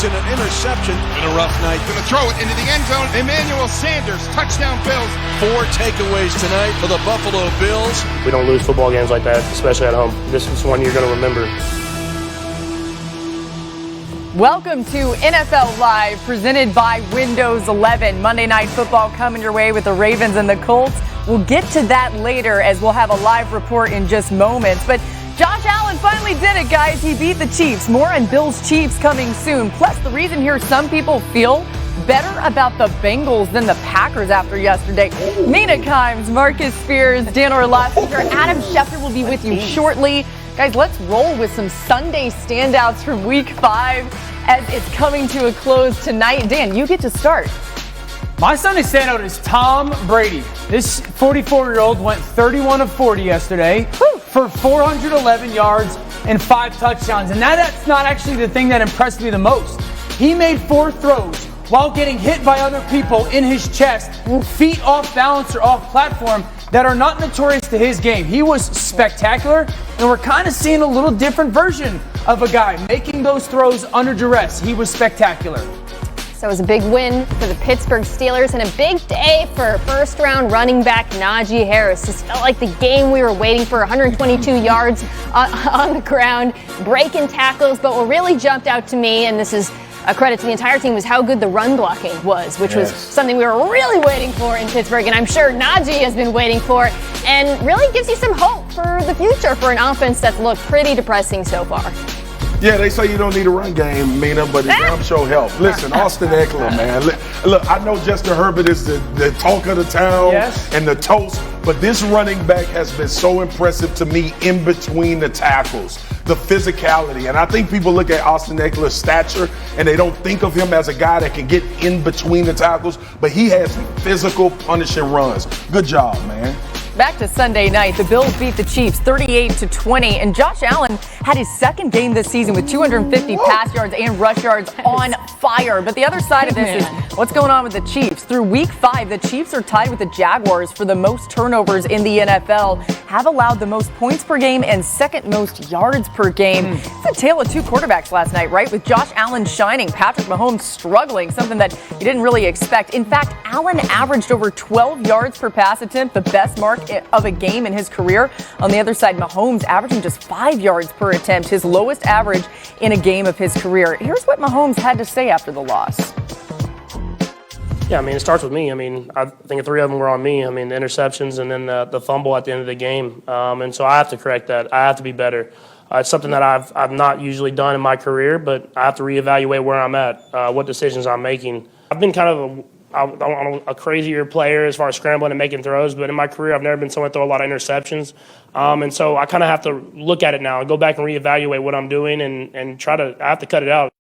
and an interception. Been a rough night. Going to throw it into the end zone. Emmanuel Sanders, touchdown Bills. 4 takeaways tonight for the Buffalo Bills. We don't lose football games like that, especially at home. This is one you're going to remember. Welcome to NFL Live, presented by Windows 11. Monday Night Football coming your way with the Ravens and the Colts. We'll get to that later as we'll have a live report in just moments. But Josh Allen finally did it, guys. He beat the Chiefs. More on Bills Chiefs coming soon. Plus, the reason here some people feel better about the Bengals than the Packers after yesterday. Mina Kimes, Marcus Spears, Dan Orlovsky, Adam Schefter will be with you shortly. Guys, let's roll with some Sunday standouts from Week 5 as it's coming to a close tonight. Dan, you get to start. My Sunday standout is Tom Brady. This 44-year-old went 31 of 40 yesterday for 411 yards and 5 touchdowns. And that's not actually the thing that impressed me the most. He made 4 throws while getting hit by other people in his chest, feet off balance or off platform, that are not notorious to his game. He was spectacular, and we're kind of seeing a little different version of a guy making those throws under duress. He was spectacular. So it was a big win for the Pittsburgh Steelers and a big day for first-round running back Najee Harris. This felt like the game we were waiting for, 122 yards on the ground, breaking tackles. But what really jumped out to me, and this is a credit to the entire team, was how good the run blocking was, which was something we were really waiting for in Pittsburgh, and I'm sure Najee has been waiting for, and really gives you some hope for the future for an offense that's looked pretty depressing so far. Yeah, they say you don't need a run game, Mina, but it damn sure helps. Listen, Austin Eckler, man. Look, I know Justin Herbert is the talk of the town and the toast, but this running back has been so impressive to me in between the tackles, the physicality. And I think people look at Austin Eckler's stature and they don't think of him as a guy that can get in between the tackles, but he has physical, punishing runs. Good job, man. Back to Sunday night, the Bills beat the Chiefs 38-20, and Josh Allen had his second game this season with 250 pass yards and rush yards on fire. But the other side of this is what's going on with the Chiefs. Through Week 5, the Chiefs are tied with the Jaguars for the most turnovers in the NFL, have allowed the most points per game and second most yards per game. It's a tale of 2 quarterbacks last night, right? With Josh Allen shining, Patrick Mahomes struggling, something that you didn't really expect. In fact, Allen averaged over 12 yards per pass attempt, the best mark of a game in his career. On the other side, Mahomes averaging just 5 yards per attempt, his lowest average in a game of his career. Here's what Mahomes had to say after the loss. Yeah, I mean, it starts with me. I mean, I think 3 of them were on me. I mean, the interceptions and then the fumble at the end of the game. And so I have to correct that. I have to be better. It's something that I've not usually done in my career, but I have to reevaluate where I'm at, what decisions I'm making. I've been kind of a crazier player as far as scrambling and making throws, but in my career I've never been someone to throw a lot of interceptions, and so I kind of have to look at it now and go back and reevaluate what I'm doing and I have to cut it out.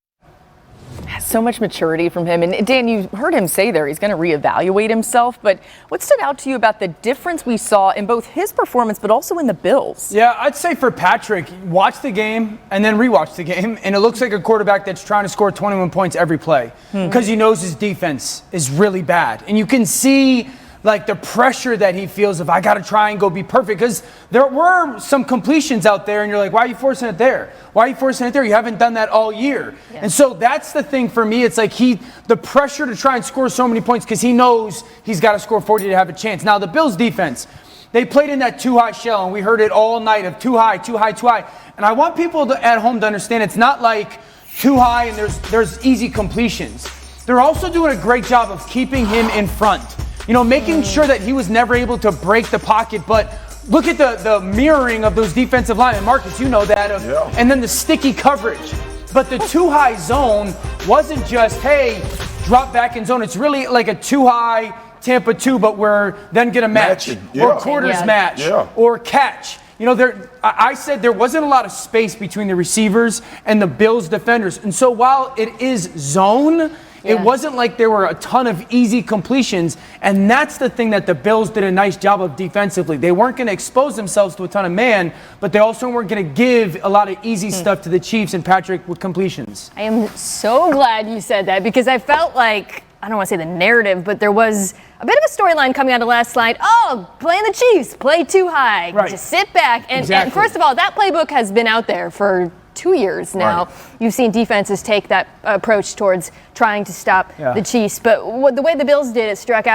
So much maturity from him. And Dan, you heard him say there he's going to reevaluate himself, but what stood out to you about the difference we saw in both his performance but also in the Bills? Yeah, I'd say for Patrick, watch the game and then rewatch the game, and it looks like a quarterback that's trying to score 21 points every play because he knows his defense is really bad. And you can see like the pressure that he feels of, I got to try and go be perfect, because there were some completions out there and you're like, why are you forcing it there? Why are you forcing it there? You haven't done that all year. Yeah. And so that's the thing for me. It's like the pressure to try and score so many points because he knows he's got to score 40 to have a chance. Now the Bills defense, they played in that too high shell, and we heard it all night of too high, too high, too high. And I want people at home to understand it's not like too high and there's easy completions. They're also doing a great job of keeping him in front. You know, making sure that he was never able to break the pocket. But look at the mirroring of those defensive linemen. Marcus, you know that. And then the sticky coverage. But the too high zone wasn't just, hey, drop back in zone. It's really like a too high Tampa 2, but we're then get a match. Or quarters match. Or catch. You know, I said there wasn't a lot of space between the receivers and the Bills defenders. And so while it is zone, it wasn't like there were a ton of easy completions, and that's the thing that the Bills did a nice job of defensively. They weren't going to expose themselves to a ton of man, but they also weren't going to give a lot of easy stuff to the Chiefs and Patrick with completions. I am so glad you said that, because I felt like, I don't want to say the narrative, but there was a bit of a storyline coming out of last night. Oh, playing the Chiefs, play too high, just sit back. And first of all, that playbook has been out there for 2 years now, you've seen defenses take that approach towards trying to stop the Chiefs. But the way the Bills did it stuck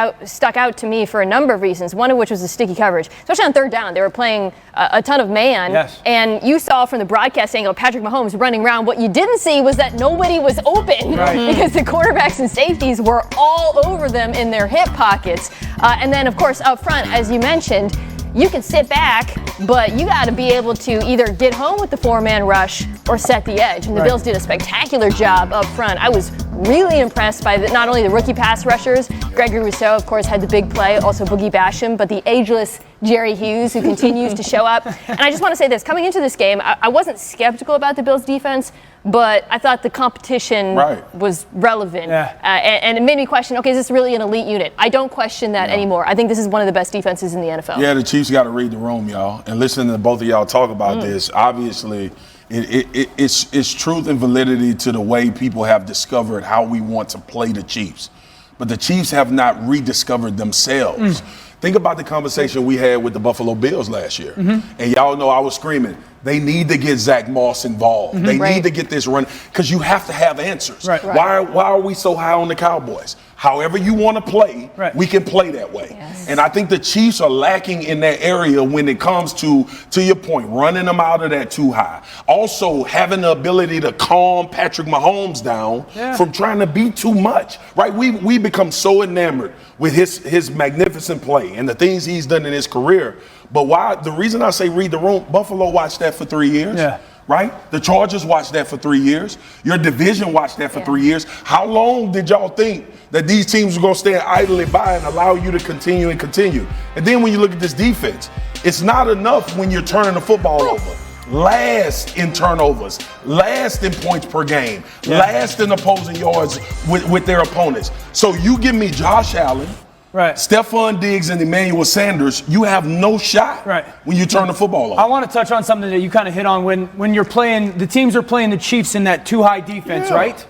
out to me for a number of reasons, one of which was the sticky coverage, especially on third down. They were playing a ton of man, and you saw from the broadcast angle Patrick Mahomes running around. What you didn't see was that nobody was open because the quarterbacks and safeties were all over them in their hip pockets. And then, of course, up front, as you mentioned, you can sit back, but you got to be able to either get home with the four-man rush or set the edge. And the Bills did a spectacular job up front. I was really impressed by not only the rookie pass rushers, Gregory Rousseau, of course, had the big play, also Boogie Basham, but the ageless Jerry Hughes, who continues to show up. And I just want to say this. Coming into this game, I wasn't skeptical about the Bills' defense, but I thought the competition was relevant. And it made me question, okay, is this really an elite unit? I don't question that anymore. I think this is one of the best defenses in the NFL. Yeah, the Chiefs got to read the room, y'all. And listening to both of y'all talk about this, obviously it's truth and validity to the way people have discovered how we want to play the Chiefs. But the Chiefs have not rediscovered themselves. Think about the conversation we had with the Buffalo Bills last year. And y'all know I was screaming, they need to get Zach Moss involved. They need to get this run because you have to have answers. Why are we so high on the Cowboys? However you want to play, we can play that way. And I think the Chiefs are lacking in that area when it comes to your point, running them out of that too high. Also, having the ability to calm Patrick Mahomes down from trying to be too much, right? We become so enamored with his magnificent play and the things he's done in his career. But the reason I say read the room, Buffalo watched that for 3 years. Right? The Chargers watched that for 3 years. Your division watched that for 3 years. How long did y'all think that these teams were going to stand idly by and allow you to continue and continue? And then when you look at this defense, it's not enough when you're turning the football over. Last in turnovers, last in points per game, last in opposing yards with their opponents. So you give me Josh Allen, Stephon Diggs and Emmanuel Sanders, you have no shot when you turn the football over. I want to touch on something that you kind of hit on when you're playing, the teams are playing the Chiefs in that too high defense, right?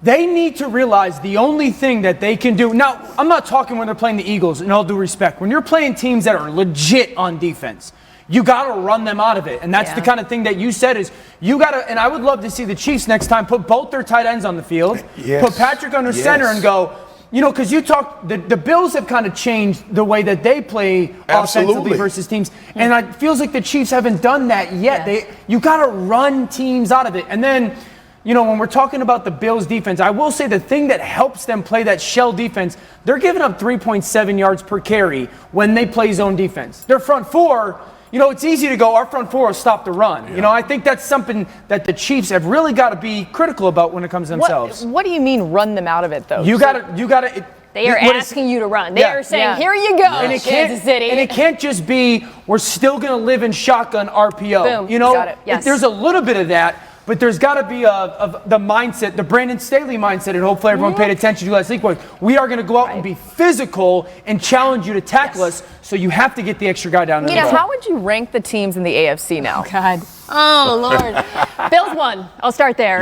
They need to realize the only thing that they can do. Now, I'm not talking when they're playing the Eagles, in all due respect. When you're playing teams that are legit on defense, you got to run them out of it. And that's the kind of thing that you said is you got to, and I would love to see the Chiefs next time put both their tight ends on the field, put Patrick under center and go, you know, because you talk, the Bills have kind of changed the way that they play offensively versus teams. And it feels like the Chiefs haven't done that yet. You got to run teams out of it. And then, you know, when we're talking about the Bills defense, I will say the thing that helps them play that shell defense, they're giving up 3.7 yards per carry when they play zone defense. Their front four, you know, it's easy to go, our front four will stop the run. You know, I think that's something that the Chiefs have really got to be critical about when it comes to themselves. What do you mean run them out of it, though? You got to. They are asking you to run. They are saying, here you go, Kansas City. And it can't just be, we're still going to live in shotgun RPO. Boom. You know, Got it. There's a little bit of that. But there's got to be the mindset, the Brandon Staley mindset, and hopefully everyone paid attention to last week. We are going to go out and be physical and challenge you to tackle us, so you have to get the extra guy down there. How would you rank the teams in the AFC now? Oh, God. Oh, Lord. Bills won. I'll start there.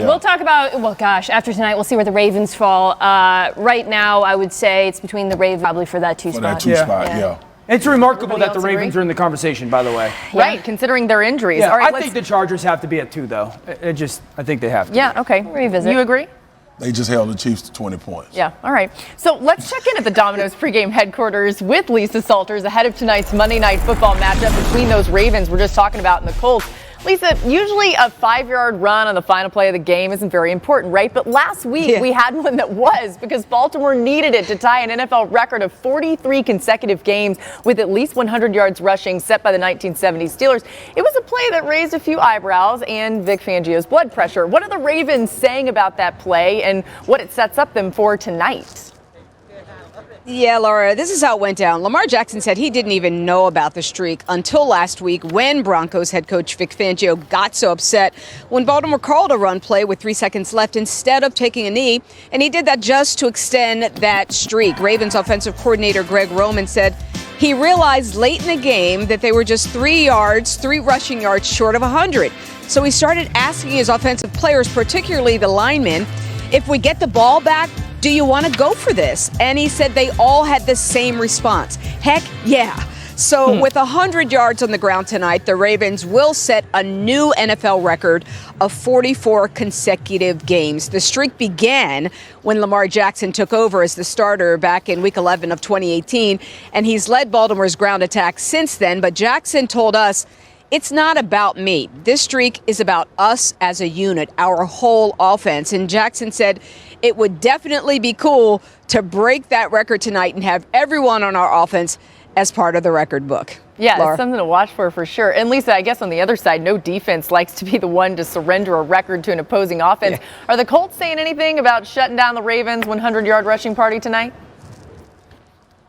We'll talk about, well, gosh, after tonight, we'll see where the Ravens fall. Right now, I would say it's between the Ravens probably for that two spot. It's remarkable that the Ravens are in the conversation, by the way. Right, considering their injuries. Yeah, all right, I think the Chargers have to be at 2, though. I think they have to. Yeah, okay. Revisit. You agree? They just held the Chiefs to 20 points. Yeah, all right. So let's check in at the Domino's pregame headquarters with Lisa Salters ahead of tonight's Monday Night Football matchup between those Ravens we're just talking about and the Colts. Lisa, usually a 5-yard run on the final play of the game isn't very important, right? But last week we had one that was, because Baltimore needed it to tie an NFL record of 43 consecutive games with at least 100 yards rushing set by the 1970 Steelers. It was a play that raised a few eyebrows and Vic Fangio's blood pressure. What are the Ravens saying about that play and what it sets up them for tonight? Yeah, Laura, this is how it went down. Lamar Jackson said he didn't even know about the streak until last week when Broncos head coach Vic Fangio got so upset when Baltimore called a run play with 3 seconds left instead of taking a knee, and he did that just to extend that streak. Ravens offensive coordinator Greg Roman said he realized late in the game that they were just 3 rushing yards short of 100. So he started asking his offensive players, particularly the linemen, if we get the ball back, do you want to go for this? And he said they all had the same response. Heck, yeah. So with 100 yards on the ground tonight, the Ravens will set a new NFL record of 44 consecutive games. The streak began when Lamar Jackson took over as the starter back in Week 11 of 2018, and he's led Baltimore's ground attack since then. But Jackson told us, it's not about me. This streak is about us as a unit, our whole offense. And Jackson said it would definitely be cool to break that record tonight and have everyone on our offense as part of the record book. Yeah, Laura? It's something to watch for sure. And Lisa, I guess on the other side, no defense likes to be the one to surrender a record to an opposing offense. Yeah. Are the Colts saying anything about shutting down the Ravens' 100-yard rushing party tonight?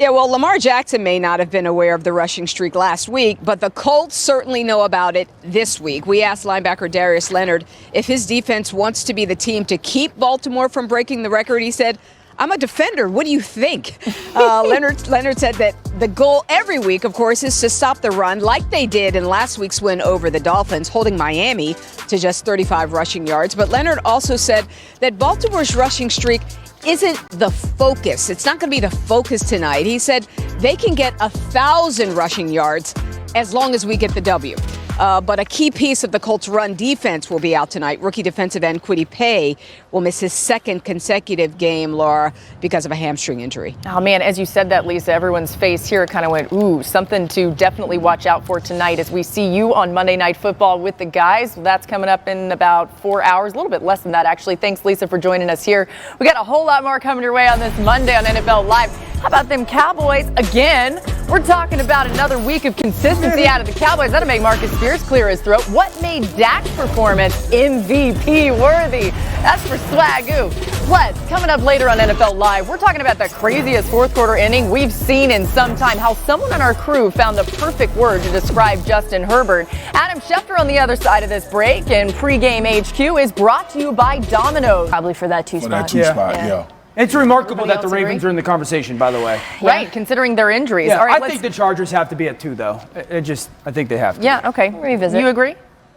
Yeah, well, Lamar Jackson may not have been aware of the rushing streak last week, but the Colts certainly know about it this week. We asked linebacker Darius Leonard if his defense wants to be the team to keep Baltimore from breaking the record. He said, I'm a defender. What do you think? Leonard said that the goal every week, of course, is to stop the run like they did in last week's win over the Dolphins, holding Miami to just 35 rushing yards. But Leonard also said that Baltimore's rushing streak isn't the focus. It's not going to be the focus tonight. He said they can get 1,000 rushing yards as long as we get the W. But a key piece of the Colts' run defense will be out tonight. Rookie defensive end Kwity Paye will miss his second consecutive game, Laura, because of a hamstring injury. Oh, man, as you said that, Lisa, everyone's face here kind of went, ooh, something to definitely watch out for tonight as we see you on Monday Night Football with the guys. That's coming up in about 4 hours, a little bit less than that, actually. Thanks, Lisa, for joining us here. We got a whole lot more coming your way on this Monday on NFL Live. How about them Cowboys again? We're talking about another week of consistency out of the Cowboys. That'll make Marcus Spears clear his throat. What made Dak's performance MVP worthy? That's for Swagoo. Plus, coming up later on NFL Live, we're talking about the craziest fourth quarter inning we've seen in some time. How someone on our crew found the perfect word to describe Justin Herbert. Adam Schefter on the other side of this break, and pregame HQ is brought to you by Domino's. Probably for that two spot. Yeah. It's remarkable that the Everybody else Ravens are in the conversation, by the way. Right, considering their injuries. Yeah, All right, I think the Chargers have to be at 2, though. I think they have to. Yeah, okay. Revisit. You agree?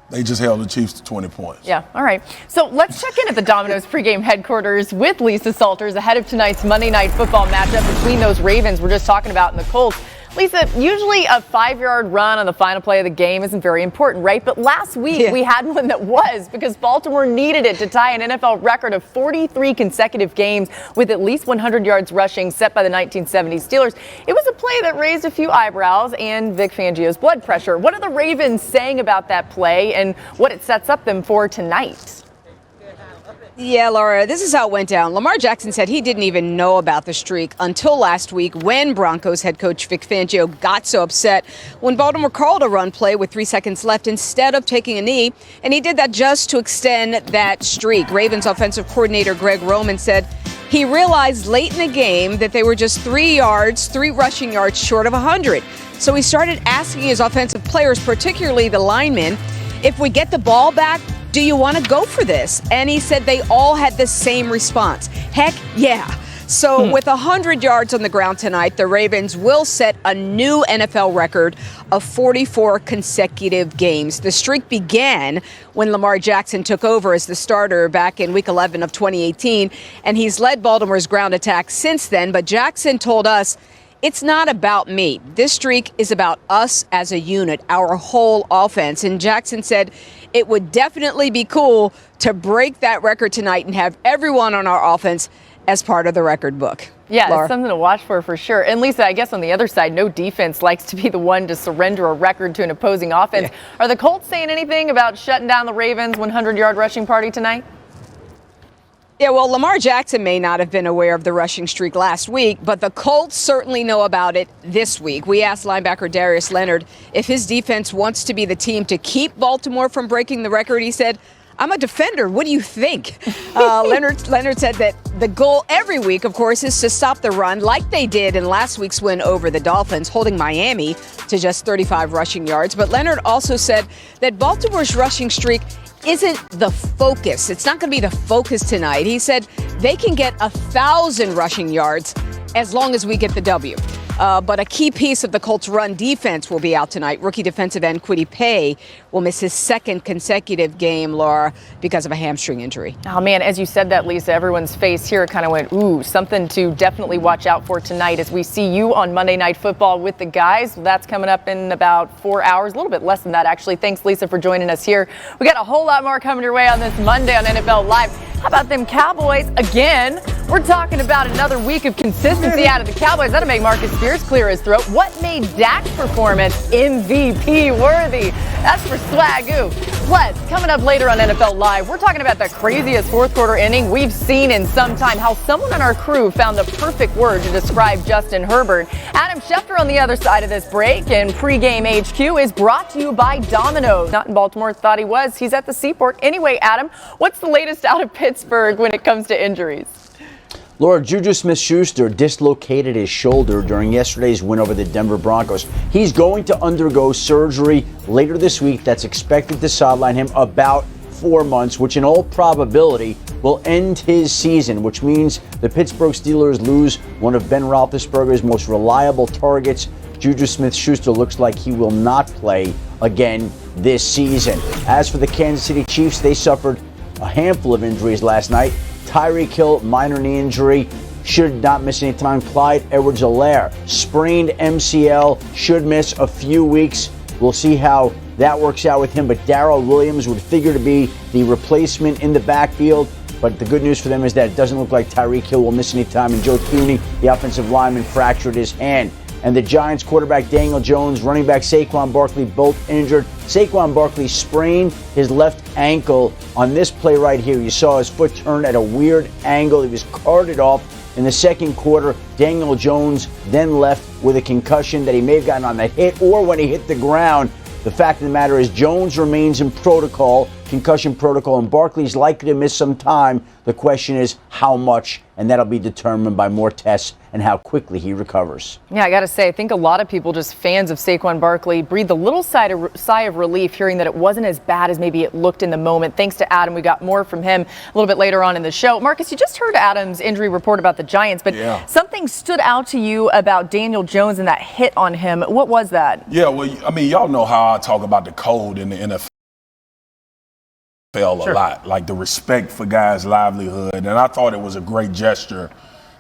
They just held the Chiefs to 20 points. Yeah, all right. So let's check in at the Domino's pregame headquarters with Lisa Salters ahead of tonight's Monday Night Football matchup between those Ravens we're just talking about and the Colts. Lisa, usually a 5-yard run on the final play of the game isn't very important, right? But last week we had one that was, because Baltimore needed it to tie an NFL record of 43 consecutive games with at least 100 yards rushing set by the 1970 Steelers. It was a play that raised a few eyebrows and Vic Fangio's blood pressure. What are the Ravens saying about that play and what it sets up them for tonight? Yeah, Laura, this is how it went down. Lamar Jackson said he didn't even know about the streak until last week when Broncos head coach Vic Fangio got so upset when Baltimore called a run play with 3 seconds left instead of taking a knee, and he did that just to extend that streak. Ravens offensive coordinator Greg Roman said he realized late in the game that they were just 3 rushing yards short of 100. So he started asking his offensive players, particularly the linemen, if we get the ball back, do you want to go for this? And he said they all had the same response. Heck, yeah. So with 100 yards on the ground tonight, the Ravens will set a new NFL record of 44 consecutive games. The streak began when Lamar Jackson took over as the starter back in Week 11 of 2018, and he's led Baltimore's ground attack since then. But Jackson told us, it's not about me. This streak is about us as a unit, our whole offense. And Jackson said it would definitely be cool to break that record tonight and have everyone on our offense as part of the record book. Yeah, Laura? It's something to watch for sure. And Lisa, I guess on the other side, no defense likes to be the one to surrender a record to an opposing offense. Yeah. Are the Colts saying anything about shutting down the Ravens' 100-yard rushing party tonight? Yeah, well, Lamar Jackson may not have been aware of the rushing streak last week, but the Colts certainly know about it this week. We asked linebacker Darius Leonard if his defense wants to be the team to keep Baltimore from breaking the record. He said, I'm a defender. What do you think? Leonard said that the goal every week, of course, is to stop the run like they did in last week's win over the Dolphins, holding Miami to just 35 rushing yards. But Leonard also said that Baltimore's rushing streak isn't the focus. It's not going to be the focus tonight. He said they can get 1,000 rushing yards as long as we get the W. But a key piece of the Colts' run defense will be out tonight. Rookie defensive end Kwity Paye will miss his second consecutive game, Laura, because of a hamstring injury. Oh, man, as you said that, Lisa, everyone's face here kind of went, ooh, something to definitely watch out for tonight as we see you on Monday Night Football with the guys. That's coming up in about 4 hours, a little bit less than that, actually. Thanks, Lisa, for joining us here. We got a whole lot more coming your way on this Monday on NFL Live. How about them Cowboys? Again, we're talking about another week of consistency out of the Cowboys. That'll make Marcus Spears clear his throat. What made Dak's performance MVP worthy? That's for Swagoo. Plus, coming up later on NFL Live, we're talking about the craziest fourth quarter inning we've seen in some time. How someone on our crew found the perfect word to describe Justin Herbert. Adam Schefter on the other side of this break, and Pregame HQ is brought to you by Domino's. Not in Baltimore, thought he was. He's at the Seaport. Anyway, Adam, what's the latest out of Pittsburgh when it comes to injuries? Laura, Juju Smith-Schuster dislocated his shoulder during yesterday's win over the Denver Broncos. He's going to undergo surgery later this week that's expected to sideline him about 4 months, which in all probability will end his season, which means the Pittsburgh Steelers lose one of Ben Roethlisberger's most reliable targets. Juju Smith-Schuster looks like he will not play again this season. As for the Kansas City Chiefs, they suffered a handful of injuries last night. Tyreek Hill, minor knee injury, should not miss any time. Clyde Edwards-Helaire, sprained MCL, should miss a few weeks. We'll see how that works out with him. But Darrell Williams would figure to be the replacement in the backfield. But the good news for them is that it doesn't look like Tyreek Hill will miss any time. And Joe Thuney, the offensive lineman, fractured his hand. And the Giants quarterback Daniel Jones, running back Saquon Barkley, both injured. Saquon Barkley sprained his left ankle on this play right here. You saw his foot turn at a weird angle. He was carted off in the second quarter. Daniel Jones then left with a concussion that he may have gotten on that hit or when he hit the ground. The fact of the matter is Jones remains in protocol, concussion protocol, and Barkley's likely to miss some time. The question is how much, and that'll be determined by more tests and how quickly he recovers. Yeah, I got to say, I think a lot of people, just fans of Saquon Barkley, breathed a little sigh of relief hearing that it wasn't as bad as maybe it looked in the moment. Thanks to Adam. We got more from him a little bit later on in the show. Marcus, you just heard Adam's injury report about the Giants, but something stood out to you about Daniel Jones and that hit on him. What was that? Yeah, well, I mean, y'all know how I talk about the code in the NFL. A lot, like the respect for guys' livelihood, and I thought it was a great gesture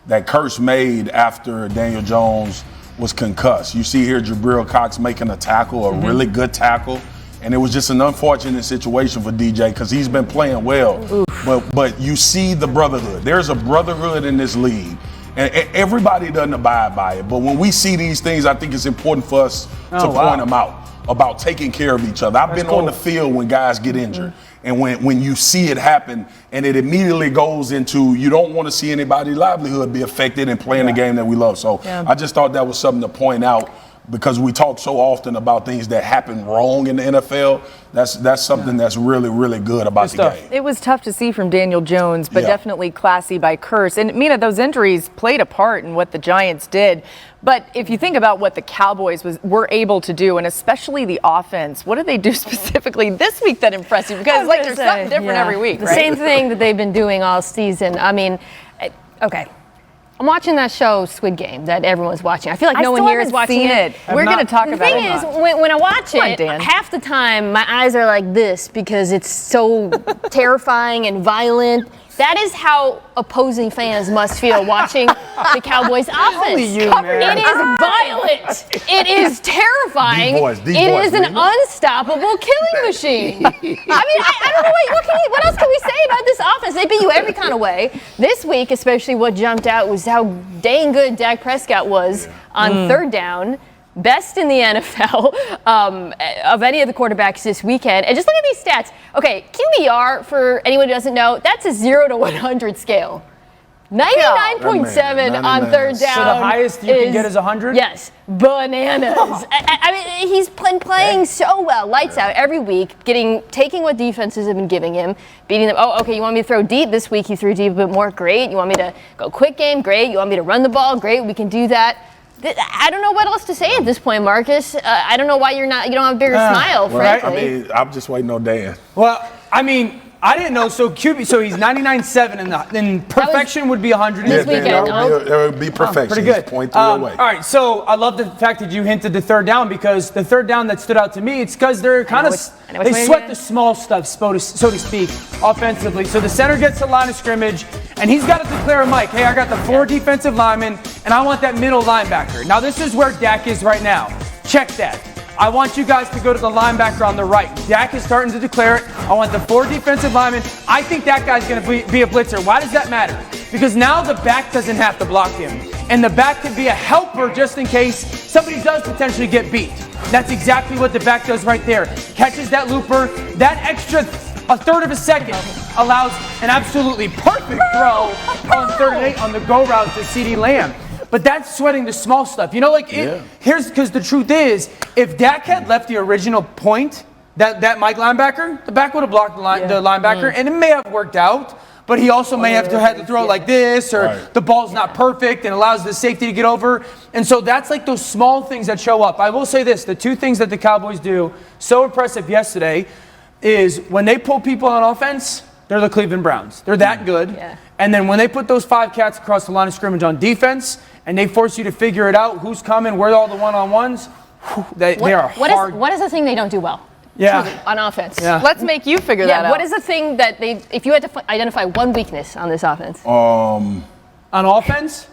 that Kurtz made after Daniel Jones was concussed. You see here Jabril Cox making a tackle, a really good tackle, and it was just an unfortunate situation for DJ because he's been playing well. But you see the brotherhood. There's a brotherhood in this league, and everybody doesn't abide by it. But when we see these things, I think it's important for us to point them out about taking care of each other. I've been on the field when guys get injured. And when you see it happen and it immediately goes into you don't want to see anybody's livelihood be affected in playing the game that we love. So I just thought that was something to point out because we talk so often about things that happen wrong in the NFL. That's something that's really, really good about the game. It was tough to see from Daniel Jones, but definitely classy by Kurtz. And Mina, those injuries played a part in what the Giants did. But if you think about what the Cowboys were able to do, and especially the offense, what did they do specifically this week that impressed you? Because like there's something different every week, the right? same thing that they've been doing all season. I mean, okay. I'm watching that show, Squid Game, that everyone's watching. I feel like no one here is watching it. We're going to talk about it. The thing is, when I watch it, half the time my eyes are like this because it's so terrifying and violent. That is how opposing fans must feel watching the Cowboys offense. It is violent. It is terrifying. It is an unstoppable killing machine. I mean, I don't know what else can we say about this offense? They beat you every kind of way. This week, especially what jumped out was how dang good Dak Prescott was on third down. Best in the NFL of any of the quarterbacks this weekend. And just look at these stats. Okay, QBR, for anyone who doesn't know, that's a 0 to 100 scale. 99.7 on third down. So the highest you can get is 100? Yes, bananas. I mean, he's been playing so well, lights out every week, taking what defenses have been giving him, beating them. Oh, okay, you want me to throw deep this week? You threw deep a bit more. Great. You want me to go quick game? Great. You want me to run the ball? Great. We can do that. I don't know what else to say at this point, Marcus. I don't know why you don't have a bigger smile, frankly. I mean, I'm just waiting on Dan. Well, I mean, I didn't know. So he's 99.7, and perfection would be 100. This weekend, That would be perfection. Pretty good. 0.3 away. All right, so I love the fact that you hinted the third down, because the third down that stood out to me, it's because they're kind of they sweat the small stuff, so to speak, offensively. So the center gets the line of scrimmage, and he's got to declare a mic. Hey, I got the 4 defensive linemen, and I want that middle linebacker. Now this is where Dak is right now. Check that. I want you guys to go to the linebacker on the right. Dak is starting to declare it. I want the 4 defensive linemen. I think that guy's going to be a blitzer. Why does that matter? Because now the back doesn't have to block him. And the back can be a helper just in case somebody does potentially get beat. That's exactly what the back does right there. Catches that looper. That extra a third of a second allows an absolutely perfect throw on 3rd and 8 on the go route to CeeDee Lamb. But that's sweating the small stuff. You know, here's because the truth is, if Dak had left the original point, that Mike linebacker, the back would have blocked the linebacker, and it may have worked out. But he also may have had to throw like this, or the ball's not perfect and allows the safety to get over. And so that's like those small things that show up. I will say this, the 2 things that the Cowboys do so impressive yesterday is when they pull people on offense, they're the Cleveland Browns. They're that good. Yeah. And then when they put those 5 cats across the line of scrimmage on defense, and they force you to figure it out, who's coming, where are all the one-on-ones, they are hard. What is the thing they don't do well? Yeah. On offense. Yeah. Let's make you figure that out. What is the thing that if you had to identify one weakness on this offense? On offense?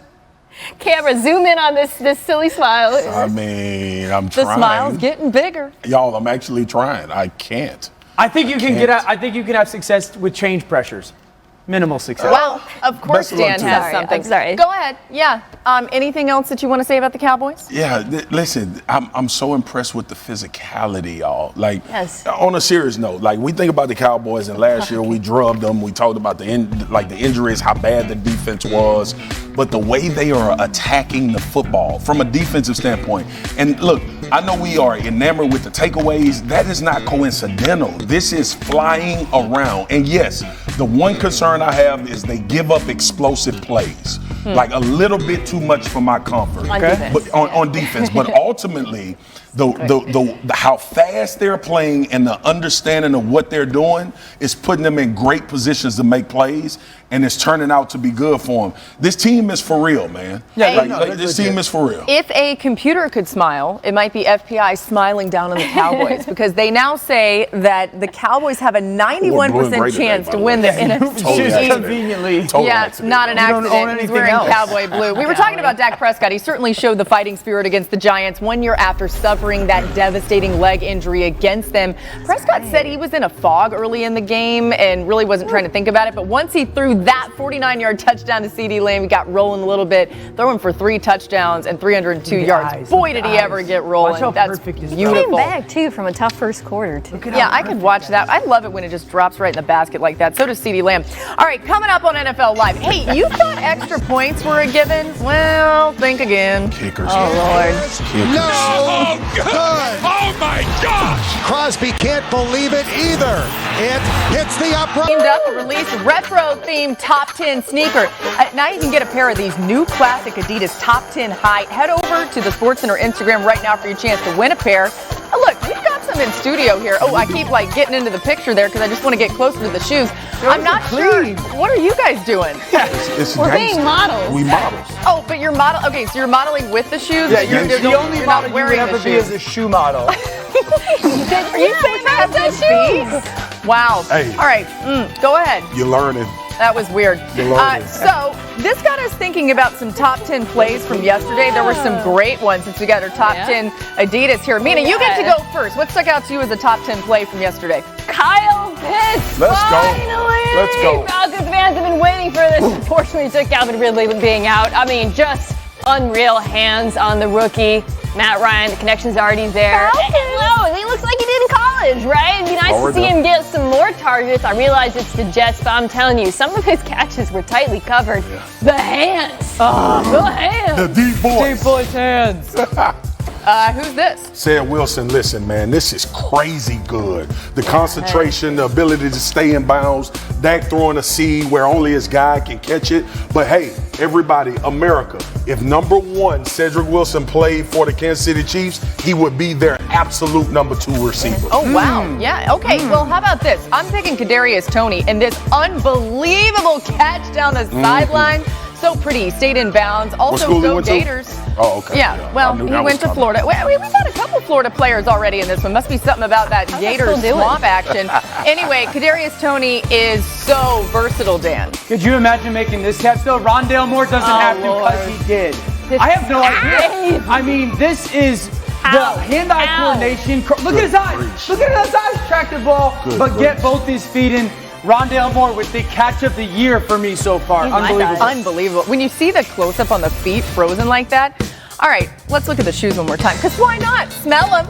Camera, zoom in on this silly smile. I mean, I'm trying. The smile's getting bigger. Y'all, I'm actually trying. I can't. I think you can I think you can have success with change pressures. Minimal success. Well, of course Dan has something. I'm sorry. Go ahead. Yeah. Anything else that you want to say about the Cowboys? Yeah, listen, I'm so impressed with the physicality, y'all. Like, on a serious note, like, we think about the Cowboys, and last year we drubbed them. We talked about the injuries, how bad the defense was, but the way they are attacking the football from a defensive standpoint. And look, I know we are enamored with the takeaways. That is not coincidental. This is flying around. And yes, the one concern I have is they give up explosive plays, like a little bit too much for my comfort. On defense. But on defense, but ultimately, the how fast they're playing and the understanding of what they're doing is putting them in great positions to make plays, and it's turning out to be good for them. This team is for real, man. Yeah, this team is for real. If a computer could smile, it might be FBI smiling down on the Cowboys, because they now say that the Cowboys have a 91% chance to win the NFC. Conveniently. Not an accident. He's wearing cowboy blue. We were talking about Dak Prescott. He certainly showed the fighting spirit against the Giants 1 year after suffering that devastating leg injury against them. Prescott said he was in a fog early in the game and really wasn't trying to think about it, but once he threw that 49-yard touchdown to CeeDee Lamb, he got rolling a little bit, throwing for 3 touchdowns and 302 yards. Boy, did he ever get rolling. That's beautiful. Came back, too, from a tough first quarter, too. Yeah, I could watch that. I love it when it just drops right in the basket like that. So does CeeDee Lamb. All right, coming up on NFL Live. Hey, you thought extra points were a given? Well, think again. Kickers. Oh, Lord. No good. Oh, my gosh. Crosby can't believe it either. It hits the upright. Teamed up to release a retro-themed top 10 sneaker. Now you can get a pair of these new classic Adidas Top 10 High. Head over to the SportsCenter Instagram right now for your chance to win a pair. Oh, look, we've got some in studio here. Oh, I keep getting into the picture there because I just want to get closer to the shoes. I'm not sure. What are you guys doing? We're being models. We models. Oh, but you're okay, so you're modeling with the shoes? Yeah, the only model you would ever be is a shoe model. Are you saying I have good shoes? Wow. Hey. All right, go ahead. You're learning. That was weird. So this got us thinking about some top 10 plays from yesterday. There were some great ones since we got our top 10 Adidas here. Mina, you get to go first. What stuck out to you as a top 10 play from yesterday? Kyle Pitts. Let's go. Finally. Let's go. Falcons fans have been waiting for this. Unfortunately, it took Calvin Ridley being out. I mean, just unreal hands on the rookie. Matt Ryan, the connection's already there. Hello, he looks like he did in college, right? It'd be nice to see him get some more targets. I realize it's the Jets, but I'm telling you, some of his catches were tightly covered. The hands. The hands. The deep boys. Deep boys' hands. Who's this? Said Wilson, listen, man, this is crazy good. The concentration, the ability to stay in bounds, Dak throwing a seed where only his guy can catch it. But hey, everybody, America, if number one, Cedric Wilson played for the Kansas City Chiefs, he would be their absolute number 2 receiver. Oh, wow. Yeah, okay. Well, how about this? I'm picking Kadarius Toney and this unbelievable catch down the sideline. So pretty. Stayed in bounds. Also, go Gators. Oh, okay. Yeah, well, he went to Florida. We've had a couple Florida players already in this one. Must be something about that Gators swamp action. Anyway, Kadarius Toney is so versatile, Dan. Could you imagine making this catch, though? Rondale Moore doesn't have to because he did. I have no idea. I mean, this is the hand-eye coordination. Look at his eyes. Look at his eyes track the ball, but get both his feet in. Rondale Moore with the catch of the year for me so far. Unbelievable. Unbelievable. When you see the close-up on the feet frozen like that. All right, let's look at the shoes one more time. Because why not? Smell them.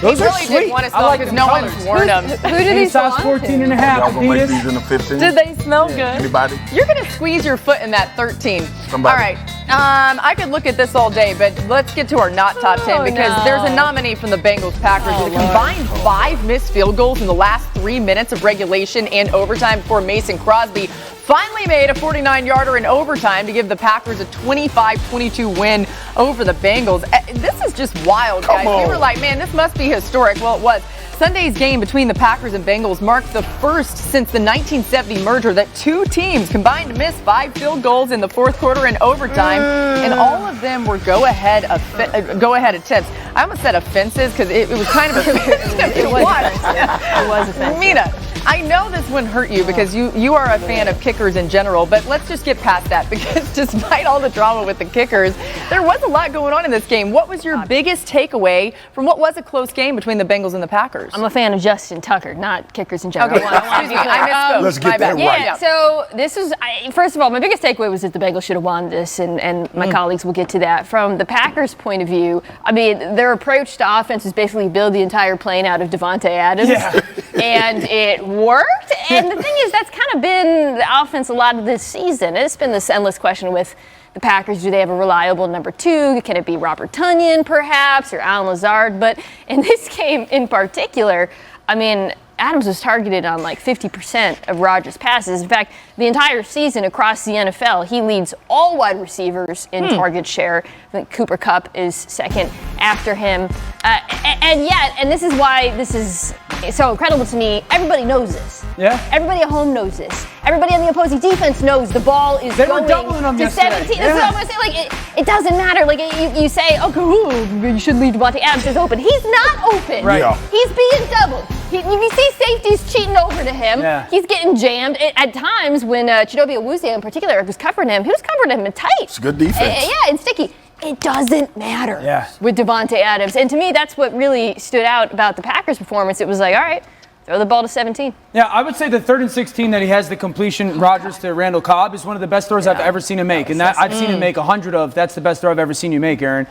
Those he really did want to smell because no one's worn them. Who did he size 14 and a half? Y'all gonna make these in the 15? Did they smell good? Anybody? You're going to squeeze your foot in that 13. Somebody. All right. I could look at this all day, but let's get to our not top 10 because there's a nominee from the Bengals Packers with a combined 5 missed field goals in the last 3 minutes of regulation and overtime before Mason Crosby finally made a 49-yarder in overtime to give the Packers a 25-22 win over the Bengals. This is just wild, guys. We were like, man, this must be historic. Well, it was. Sunday's game between the Packers and Bengals marked the first since the 1970 merger that 2 teams combined to miss 5 field goals in the fourth quarter and overtime, and all of them were go-ahead attempts. I almost said offenses because it was kind of it was offensive. Mina, I know this wouldn't hurt you because you are a fan of kickers in general, but let's just get past that because despite all the drama with the kickers, there was a lot going on in this game. What was your biggest takeaway from what was a close game between the Bengals and the Packers? I'm a fan of Justin Tucker, not kickers in general. Okay, excuse me, I misspoke. Let's get that right. Yeah, so this was, first of all, my biggest takeaway was that the Bengals should have won this, and my colleagues will get to that. From the Packers' point of view, I mean, their approach to offense is basically build the entire plane out of Devontae Adams. Yeah. And it worked. And the thing is, that's kind of been the offense a lot of this season. It's been this endless question with the Packers. Do they have a reliable number 2? Can it be Robert Tonyan, perhaps, or Alan Lazard? But in this game in particular, I mean, Adams was targeted on like 50% of Rodgers' passes. In fact, the entire season across the NFL, he leads all wide receivers in target share. I think Cooper Kupp is second after him. And this is why this is so incredible to me. Everybody knows this. Yeah. Everybody at home knows this. Everybody on the opposing defense knows the ball is going to 17. Yeah. That's what I'm going to say. Like, it doesn't matter. Like, you say, okay, you should leave Devontae Adams is open. He's not open. Right. Yeah. He's being doubled. You see safeties cheating over to him. Yeah. He's getting jammed. At times, when Chidobe Awuzie in particular was covering him, he was covering him tight. It's good defense. Yeah, and sticky. It doesn't matter with Devontae Adams. And to me, that's what really stood out about the Packers' performance. It was like, all right, throw the ball to 17. Yeah, I would say the 3rd and 16 that he has the completion, Rodgers to Randall Cobb, is one of the best throws I've ever seen him make. And that I've seen him make 100 of. That's the best throw I've ever seen you make, Aaron.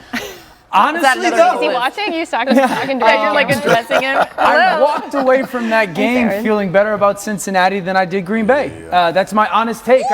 Honestly, though. Is he watching? You talking to You're like addressing him. I walked away from that game feeling better about Cincinnati than I did Green Bay. That's my honest take.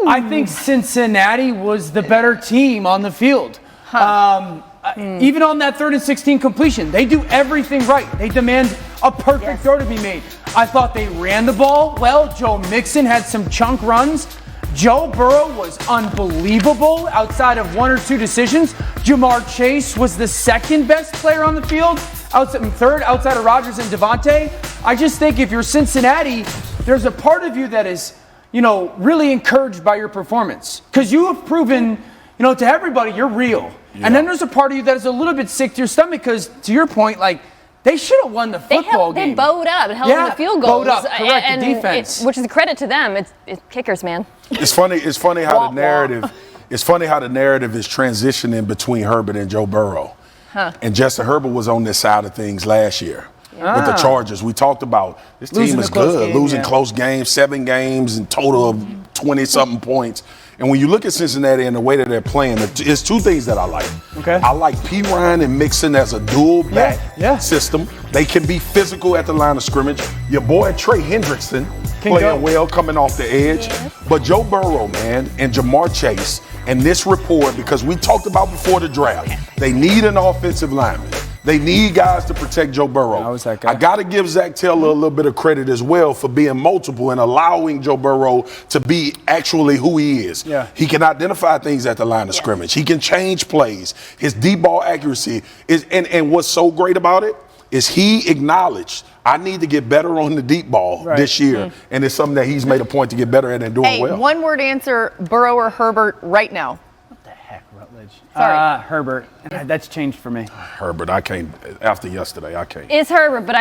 I think Cincinnati was the better team on the field. Even on that 3rd and 16 completion, they do everything right. They demand a perfect throw to be made. I thought they ran the ball well. Joe Mixon had some chunk runs. Joe Burrow was unbelievable outside of 1 or 2 decisions. Jamar Chase was the 2nd best player on the field, third outside of Rodgers and Devontae. I just think if you're Cincinnati, there's a part of you that is, really encouraged by your performance because you have proven, to everybody you're real. Yeah. And then there's a part of you that is a little bit sick to your stomach because, to your point, like, they should have won the football game. They bowed up and held the field goals. Bowed up, correct, and the defense. Which is a credit to them. It's kickers, man. It's funny how the narrative is transitioning between Herbert and Joe Burrow. And Justin Herbert was on this side of things last year with the Chargers. We talked about this team is good, losing close games, 7 games in total of 20-something points. And when you look at Cincinnati and the way that they're playing, there's 2 things that I like. Okay. I like P. Ryan and Mixon as a dual back system. They can be physical at the line of scrimmage. Your boy Trey Hendrickson playing well, coming off the edge. But Joe Burrow, man, and Jamar Chase And this report, because we talked about before the draft, they need an offensive lineman. They need guys to protect Joe Burrow. I was that guy. I got to give Zach Taylor a little bit of credit as well for being multiple and allowing Joe Burrow to be actually who he is. Yeah. He can identify things at the line of scrimmage. He can change plays. His deep ball accuracy is, and what's so great about it is he acknowledged, I need to get better on the deep ball this year. And it's something that he's made a point to get better at and doing well. One-word answer, Burrow or Herbert right now. Sorry. Herbert. That's changed for me. Herbert, I can't. After yesterday, I can't. It's Herbert, but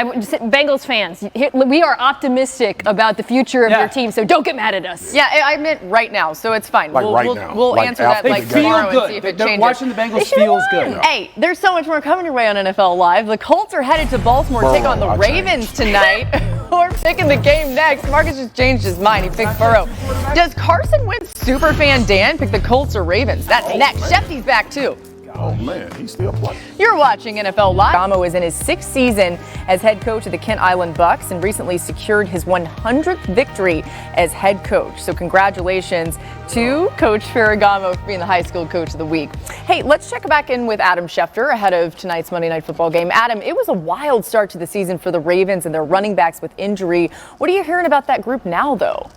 Bengals fans, we are optimistic about the future of your team, so don't get mad at us. Yeah, I meant right now, so it's fine. Like we'll now. We'll Like answer that like tomorrow and see if it changes. Watching the Bengals feels good. Hey, there's so much more coming your way on NFL Live. The Colts are headed to Baltimore to take on the Ravens tonight. We're picking the game next. Marcus just changed his mind. He picked Burrow. Does Carson Wentz superfan Dan pick the Colts or Ravens? That's next. Shefty's back too. Oh, man, he's still playing. You're watching NFL Live. Gamo is in his 6th season as head coach of the Kent Island Bucks and recently secured his 100th victory as head coach. So congratulations to Coach Ferragamo for being the high school coach of the week. Hey, let's check back in with Adam Schefter ahead of tonight's Monday Night Football game. Adam, it was a wild start to the season for the Ravens and their running backs with injury. What are you hearing about that group now, though?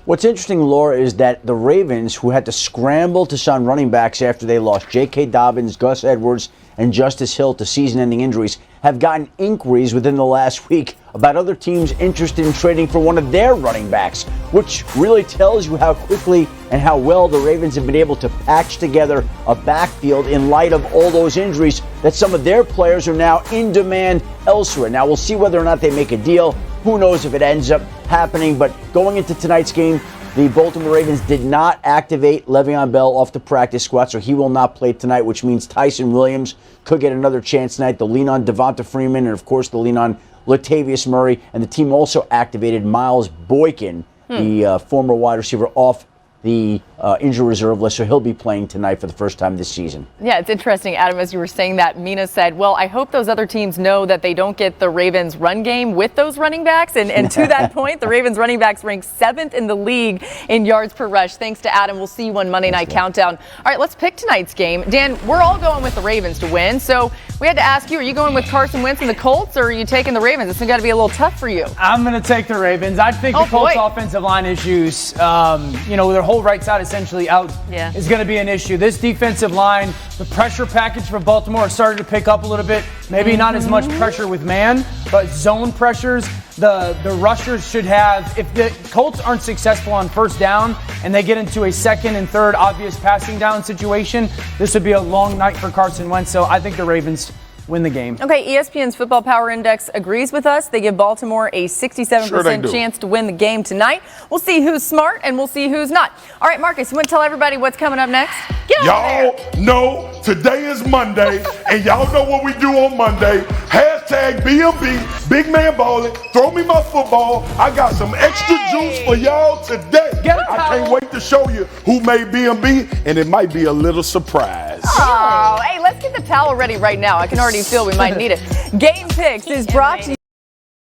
What's interesting, Laura, is that the Ravens, who had to scramble to sign running backs after they lost J.K. Dobbins, Gus Edwards, and Justice Hill to season-ending injuries, have gotten inquiries within the last week about other teams interested in trading for one of their running backs, which really tells you how quickly and how well the Ravens have been able to patch together a backfield in light of all those injuries, that some of their players are now in demand elsewhere. Now, we'll see whether or not they make a deal. Who knows if it ends up happening, but going into tonight's game, the Baltimore Ravens did not activate Le'Veon Bell off the practice squad, so he will not play tonight, which means Tyson Williams could get another chance tonight. They'll lean on Devonta Freeman, and of course they'll lean on Latavius Murray, and the team also activated Miles Boykin, the former wide receiver, off the injury reserve list, so he'll be playing tonight for the first time this season. Yeah, it's interesting, Adam, as you were saying that, Mina said, well, I hope those other teams know that they don't get the Ravens run game with those running backs. And to that point, the Ravens running backs ranked 7th in the league in yards per rush. Thanks to Adam. We'll see you on Monday Night Countdown. All right, let's pick tonight's game. Dan, we're all going with the Ravens to win. So we had to ask you, are you going with Carson Wentz and the Colts, or are you taking the Ravens? It's got to be a little tough for you. I'm going to take the Ravens. I think the Colts' offensive line issues, their whole right side essentially out is going to be an issue. This defensive line, the pressure package for Baltimore started to pick up a little bit. Maybe not as much pressure with man, but zone pressures. The rushers should have, if the Colts aren't successful on first down and they get into a second and third obvious passing down situation, this would be a long night for Carson Wentz. So I think the Ravens win the game. Okay, ESPN's Football Power Index agrees with us. They give Baltimore a 67% chance to win the game tonight. We'll see who's smart and we'll see who's not. All right, Marcus, you want to tell everybody what's coming up next? Y'all know today is Monday, and y'all know what we do on Monday. Hashtag BMB, Big Man Ballin'. Throw me my football. I got some extra juice for y'all today. I can't wait to show you who made BMB, and it might be a little surprise. Oh, hey, let's get the towel ready right now. I can already feel we might need it. Game Picks is brought to you